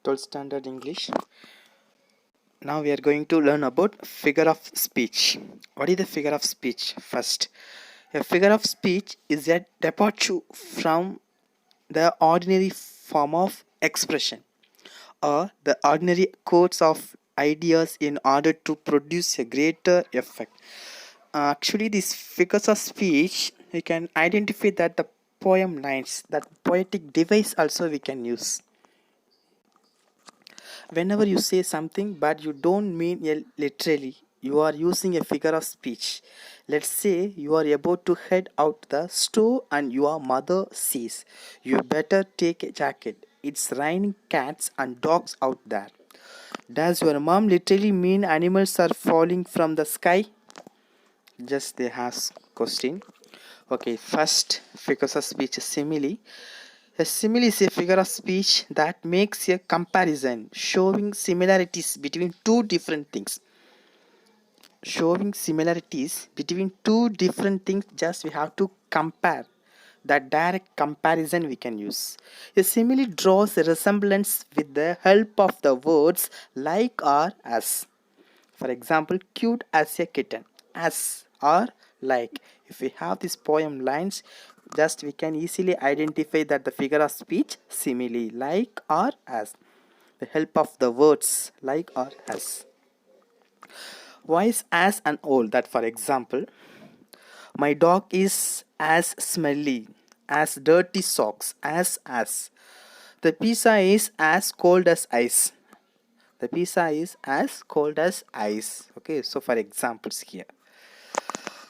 12th standard English. Now we are going to learn about figure of speech. What is the figure of speech? First, a figure of speech is a departure from the ordinary form of expression or the ordinary course of ideas in order to produce a greater effect. Actually, these figures of speech, we can identify that the poem lines, that poetic device also we can use. Whenever you say something but you don't mean it literally, you are using a figure of speech. Let's say you are about to head out the store and your mother says, "You better take a jacket. It's raining cats and dogs out there." Does your mom literally mean animals are falling from the sky? Just they ask question. Okay, first figures of speech is simile. A simile is a figure of speech that makes a comparison showing similarities between two different things. Just we have to compare. That direct comparison we can use. A simile draws a resemblance with the help of the words like or as. For example, cute as a kitten, as or like. If we have these poem lines, just we can easily identify that the figure of speech simile, like or as. The help of the words like or as. Wise as and old. That for example, my dog is as smelly as dirty socks as. The pizza is as cold as ice. The pizza is as cold as ice. Okay, so for examples here.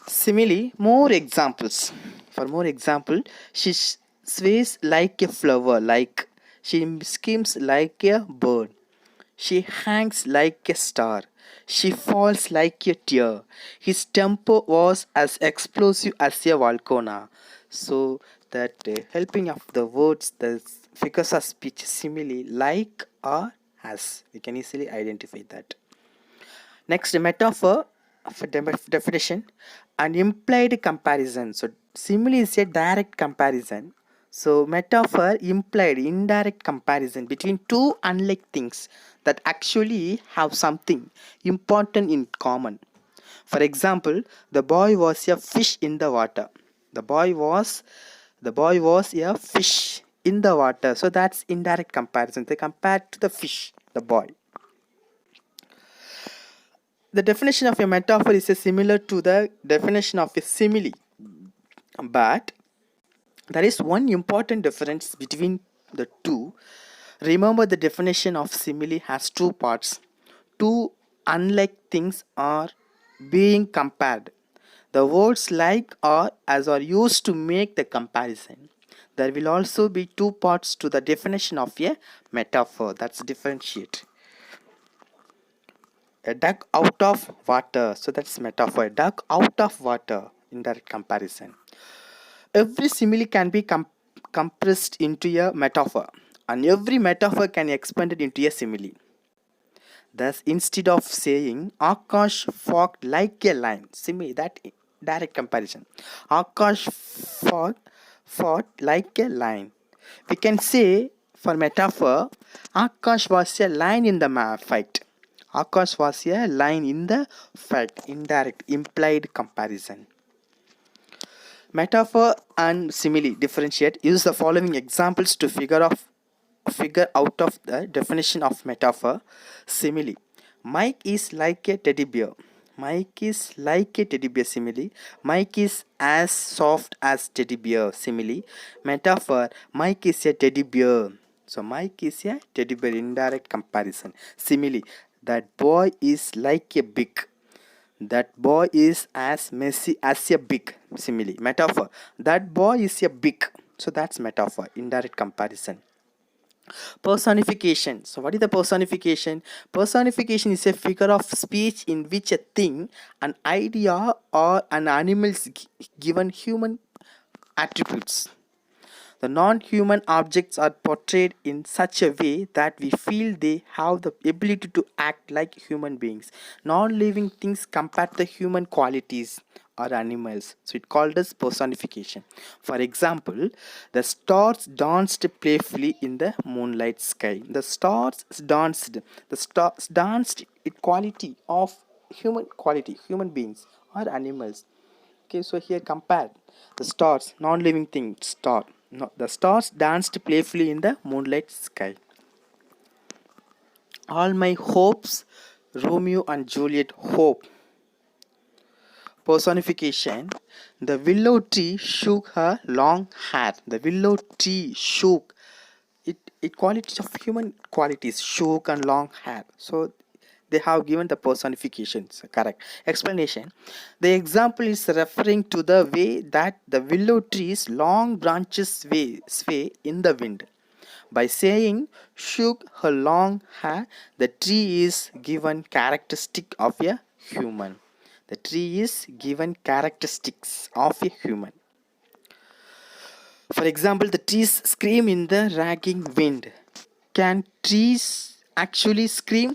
Similarly, more examples. For more example, she sways like a flower, like she skims like a bird. She hangs like a star. She falls like a tear. His temper was as explosive as a volcano. So that helping of the words, the figures of speech simile like or as. We can easily identify that. Next, metaphor for definition, an implied comparison. So simile is a direct comparison. So metaphor implied indirect comparison between two unlike things that actually have something important in common. For example, the boy was a fish in the water. The boy was a fish in the water. So that's indirect comparison. They compared to the fish, the boy. The definition of a metaphor is similar to the definition of a simile, but there is one important difference between the two. Remember, the definition of simile has two parts. Two unlike things are being compared. The words like or as are used to make the comparison. There will also be two parts to the definition of a metaphor. That's differentiate. A duck out of water. So that's metaphor. A duck out of water. Indirect comparison. Every simile can be compressed into a metaphor, and every metaphor can be expanded into a simile. Thus, instead of saying Akash fought like a lion, simile, that direct comparison. Akash fought like a lion. We can say for metaphor, Akash was a lion in the fight. Akash was a lion in the fight. Indirect, implied comparison. Metaphor and simile differentiate. Use the following examples to figure out of the definition of metaphor. Simile. Mike is like a teddy bear. Mike is like a teddy bear. Simile. Mike is as soft as teddy bear. Simile. Metaphor. Mike is a teddy bear. So Mike is a teddy bear. Indirect comparison. Simile. That boy is like a big. That boy is as messy as a big. Simile. Metaphor. That boy is a big. So that's metaphor. Indirect comparison. Personification. So what is the personification? Personification is a figure of speech in which a thing, an idea, or an animal is given human attributes. The non-human objects are portrayed in such a way that we feel they have the ability to act like human beings. Non-living things compare the human qualities or animals. So it called as personification. For example, the stars danced playfully in the moonlight sky. The stars danced. The stars danced equality of human quality, human beings or animals. Okay, so here compare the stars, non-living thing, star. No, the stars danced playfully in the moonlight sky. All my hopes, Romeo and Juliet hope. Personification. The willow tree shook her long hair. The willow tree shook. It qualities of human qualities, shook and long hair. So they have given the personifications. Correct. Explanation. The example is referring to the way that the willow tree's long branches sway in the wind. By saying shook her long hair, the tree is given characteristic of a human. The tree is given characteristics of a human. For example, the trees scream in the raging wind. Can trees actually scream?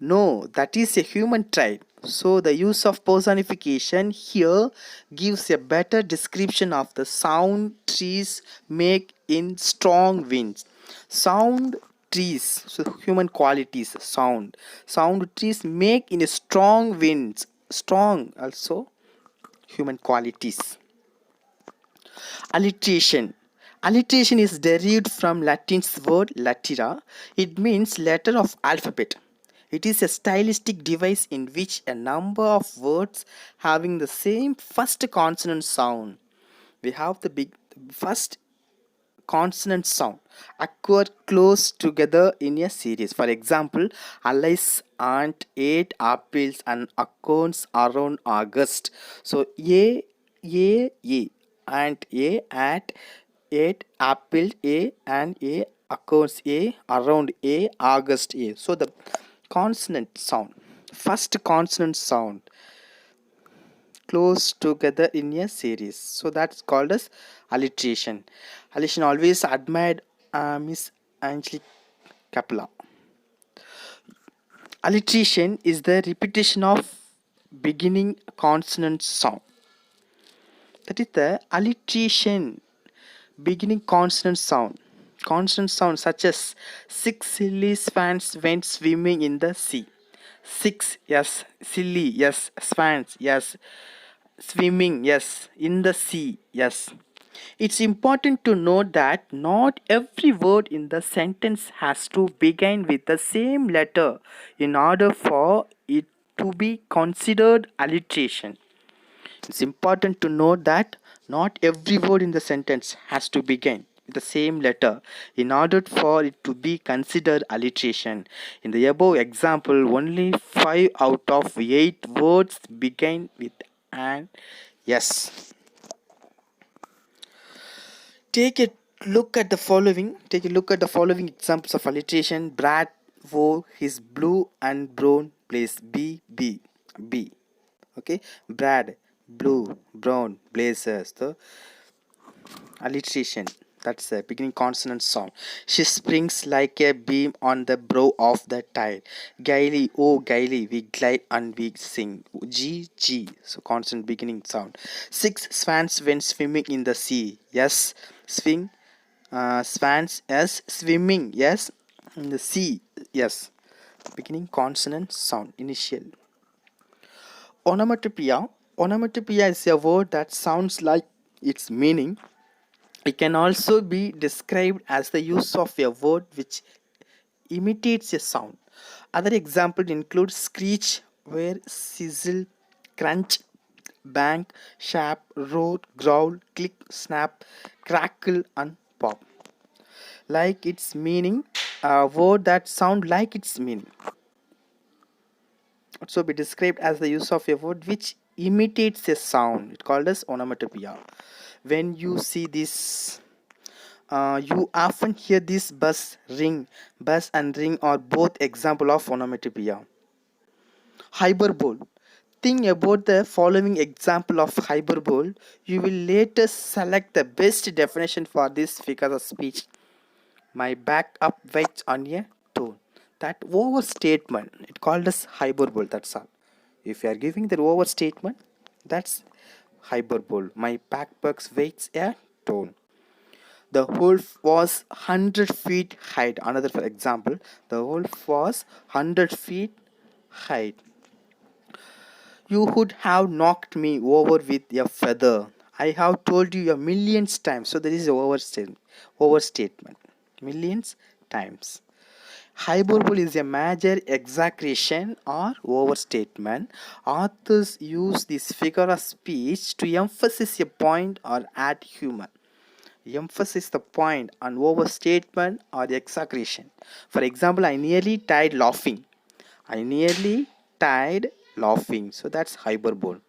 No, that is a human trait. So the use of personification here gives a better description of the sound trees make in strong winds. Sound trees, so human qualities, sound. Sound trees make in a strong winds. Strong also human qualities. Alliteration. Alliteration is derived from Latin's word latera. It means letter of alphabet. It is a stylistic device in which a number of words having the same first consonant sound. We have the first consonant sound occur close together in a series. For example, Alice aunt ate apples and acorns around August. So A, aunt A at ate apple A and A acorns A around A August A. So the consonant sound, first consonant sound close together in a series. So that's called as alliteration. Alliteration always admired Miss Angelique Capella. Alliteration is the repetition of beginning consonant sound. That is the alliteration, beginning consonant sound. Consonant sound such as 6 silly swans went swimming in the sea. 6, yes. Silly, yes. Swans, yes. Swimming, yes. In the sea, yes. It's important to note that not every word in the sentence has to begin with the same letter in order for it to be considered alliteration. It's important to note that not every word in the sentence has to begin with the same letter in order for it to be considered alliteration. In the above example, only 5 out of 8 words begin with an yes. Take a look at the following. Take a look at the following examples of alliteration. Brad wore his blue and brown blaze. B. Okay, Brad, blue, brown, blazers. The alliteration. That's the beginning consonant sound. She springs like a beam on the brow of the tide. Gaily, oh gaily, we glide and we sing. G. So consonant beginning sound. 6 swans went swimming in the sea. Yes, swing. Swans, yes. Swimming, yes. In the sea, yes. Beginning consonant sound. Initial. Onomatopoeia. Onomatopoeia is a word that sounds like its meaning. It can also be described as the use of a word which imitates a sound. Other examples include screech, where, sizzle, crunch, bang, sharp, roar, growl, click, snap, crackle, and pop. Like its meaning, a word that sound like its meaning. Also be described as the use of a word which imitates a sound. It's called as onomatopoeia. When you see this, you often hear this bus ring. Bus and ring are both example of onomatopoeia. Hyperbole. Think about the following example of hyperbole. You will later select the best definition for this figure of speech. My back up waits on a tone. That overstatement, it called as hyperbole. That's all. If you are giving that overstatement, that's hyperbole. My backpack weighs a ton. The wolf was 100 feet high. Another for example, the wolf was 100 feet high. You would have knocked me over with a feather. I have told you a million times. So there is overstatement. Millions times. Hyperbole is a major exaggeration or overstatement. Authors use this figure of speech to emphasize a point or add humor. Emphasize the point on overstatement or exaggeration. For example, I nearly died laughing. I nearly died laughing. So that's hyperbole.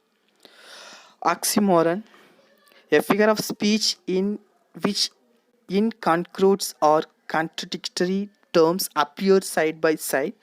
Oxymoron, a figure of speech in which incongruous or contradictory terms appear side by side.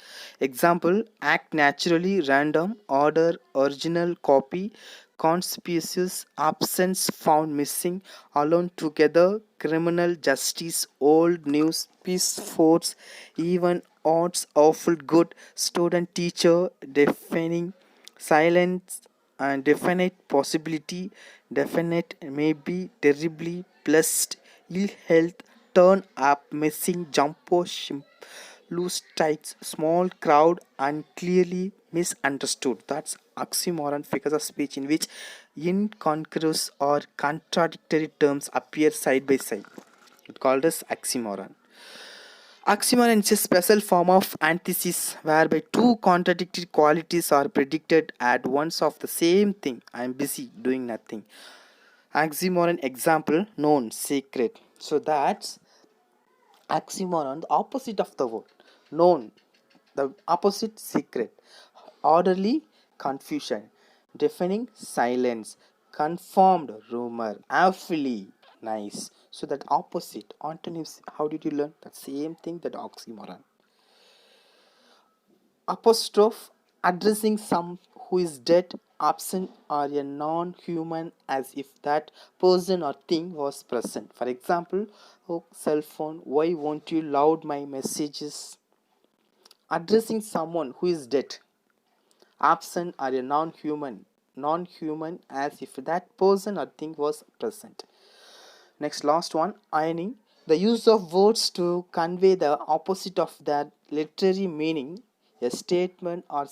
Example: act naturally, random, order, original, copy, conspicuous, absence, found missing, alone, together, criminal justice, old news, peace, force, even, odds, awful, good, student, teacher, defining, silence, and definite possibility, definite maybe, terribly, blessed, ill health, turn up, missing, jumpo, loose tights, small crowd, unclearly misunderstood. That's oxymoron, figures of speech in which incongruous or contradictory terms appear side by side. It called as oxymoron. Oxymoron is a special form of antithesis whereby two contradictory qualities are predicted at once of the same thing. I am busy doing nothing. Oxymoron example: known, secret. So that's oxymoron, the opposite of the word. Known, the opposite, secret. Orderly, confusion. Deafening, silence. Confirmed, rumor. Awfully, nice. So that opposite. Antonyms, how did you learn? The same thing, that oxymoron. Apostrophe, addressing some who is dead, absent, or a non-human, as if that person or thing was present. For example, oh cell phone, why won't you loud my messages? Addressing someone who is dead, absent, or a non-human, as if that person or thing was present. Next, last one, ironing, the use of words to convey the opposite of their literary meaning, a statement or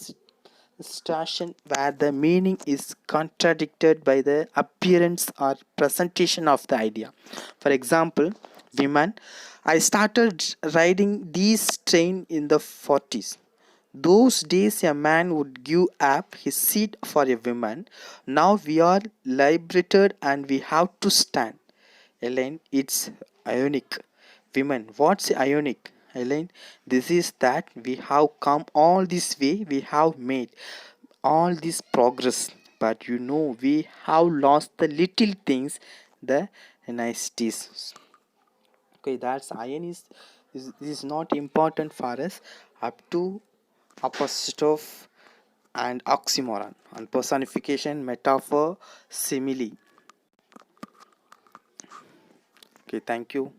situation where the meaning is contradicted by the appearance or presentation of the idea. For example, women, I started riding this train in the 40s. Those days a man would give up his seat for a woman. Now we are liberated and we have to stand. Elaine, it's ionic. Women, what's ionic? Elaine, this is that we have come all this way, we have made all this progress, but we have lost the little things, the niceties. Okay, that's iron is not important for us up to apostrophe and oxymoron and personification, metaphor, simile. Okay, thank you.